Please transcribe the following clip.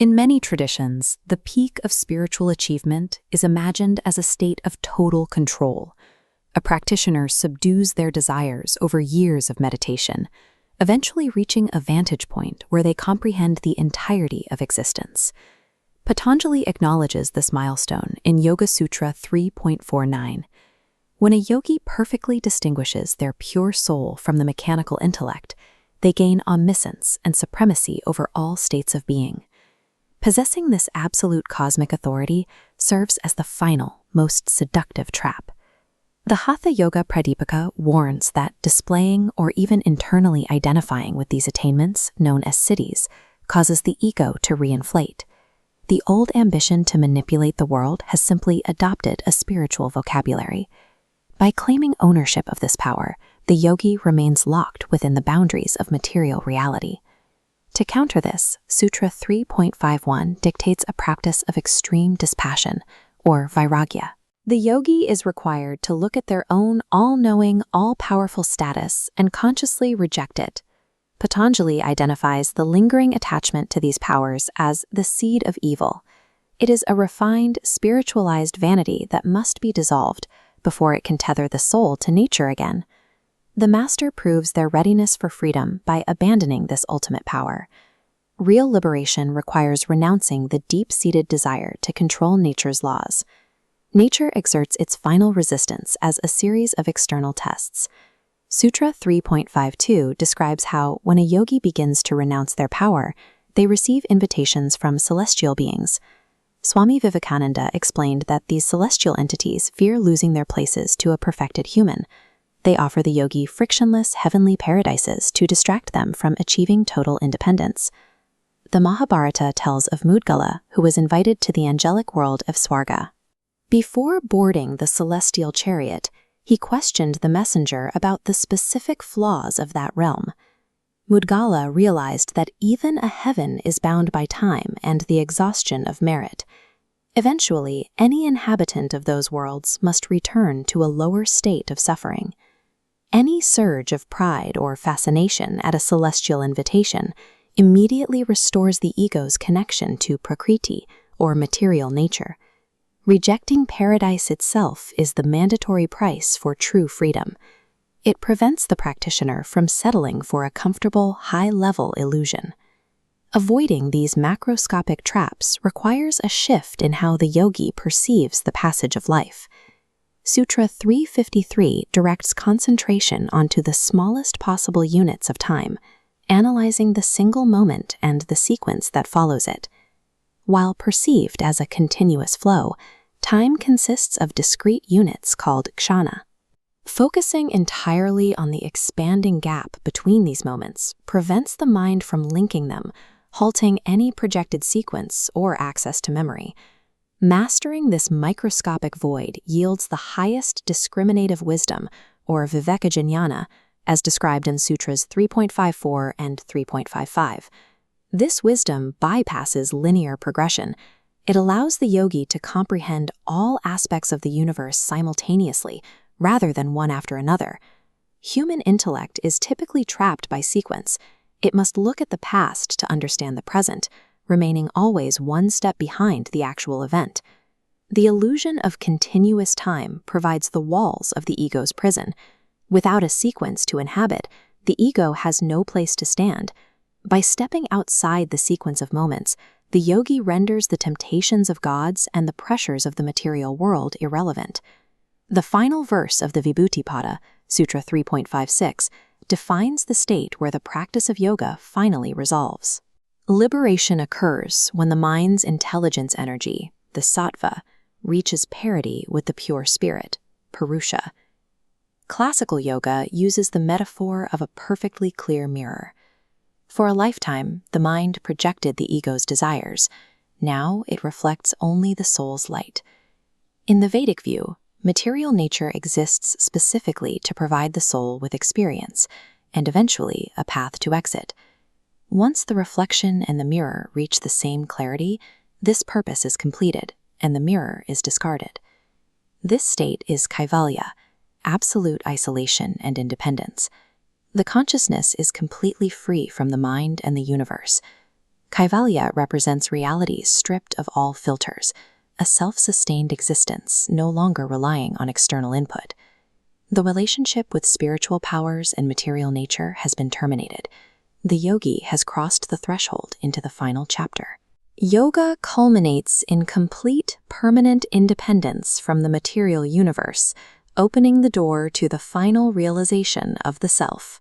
In many traditions, the peak of spiritual achievement is imagined as a state of total control. A practitioner subdues their desires over years of meditation, eventually reaching a vantage point where they comprehend the entirety of existence. Patanjali acknowledges this milestone in Yoga Sutra 3.49. When a yogi perfectly distinguishes their pure soul from the mechanical intellect, they gain omniscience and supremacy over all states of being. Possessing this absolute cosmic authority serves as the final, most seductive trap. The Hatha Yoga Pradipika warns that displaying or even internally identifying with these attainments, known as Siddhis, causes the ego to reinflate. The old ambition to manipulate the world has simply adopted a spiritual vocabulary. By claiming ownership of this power, the yogi remains locked within the boundaries of material reality. To counter this, Sutra 3.51 dictates a practice of extreme dispassion, or vairagya. The yogi is required to look at their own all-knowing, all-powerful status and consciously reject it. Patanjali identifies the lingering attachment to these powers as the seed of evil. It is a refined, spiritualized vanity that must be dissolved before it can tether the soul to nature again. The master proves their readiness for freedom by abandoning this ultimate power. Real liberation requires renouncing the deep-seated desire to control nature's laws. Nature exerts its final resistance as a series of external tests. Sutra 3.52 describes how, when a yogi begins to renounce their power, they receive invitations from celestial beings. Swami Vivekananda explained that these celestial entities fear losing their places to a perfected human. They offer the yogi frictionless heavenly paradises to distract them from achieving total independence. The Mahabharata tells of Mudgala, who was invited to the angelic world of Swarga. Before boarding the celestial chariot, he questioned the messenger about the specific flaws of that realm. Mudgala realized that even a heaven is bound by time and the exhaustion of merit. Eventually, any inhabitant of those worlds must return to a lower state of suffering. Any surge of pride or fascination at a celestial invitation immediately restores the ego's connection to Prakriti, or material nature. Rejecting paradise itself is the mandatory price for true freedom. It prevents the practitioner from settling for a comfortable, high-level illusion. Avoiding these macroscopic traps requires a shift in how the yogi perceives the passage of life. Sutra 3.53 directs concentration onto the smallest possible units of time, analyzing the single moment and the sequence that follows it. While perceived as a continuous flow, time consists of discrete units called kshana. Focusing entirely on the expanding gap between these moments prevents the mind from linking them, halting any projected sequence or access to memory. Mastering this microscopic void yields the highest discriminative wisdom, or Viveka Khyati, as described in Sutras 3.54 and 3.55. This wisdom bypasses linear progression. It allows the yogi to comprehend all aspects of the universe simultaneously, rather than one after another. Human intellect is typically trapped by sequence. It must look at the past to understand the present, remaining always one step behind the actual event. The illusion of continuous time provides the walls of the ego's prison. Without a sequence to inhabit, the ego has no place to stand. By stepping outside the sequence of moments, the yogi renders the temptations of gods and the pressures of the material world irrelevant. The final verse of the Vibhuti Pada, Sutra 3.56, defines the state where the practice of yoga finally resolves. Liberation occurs when the mind's intelligence energy, the sattva, reaches parity with the pure spirit, Purusha. Classical yoga uses the metaphor of a perfectly clear mirror. For a lifetime, the mind projected the ego's desires. Now it reflects only the soul's light. In the Vedic view, material nature exists specifically to provide the soul with experience, and eventually a path to exit. Once the reflection and the mirror reach the same clarity, this purpose is completed, and the mirror is discarded. This state is Kaivalya, absolute isolation and independence. The consciousness is completely free from the mind and the universe. Kaivalya represents reality stripped of all filters, a self-sustained existence no longer relying on external input. The relationship with spiritual powers and material nature has been terminated. The yogi has crossed the threshold into the final chapter. Yoga culminates in complete, permanent independence from the material universe, opening the door to the final realization of the self.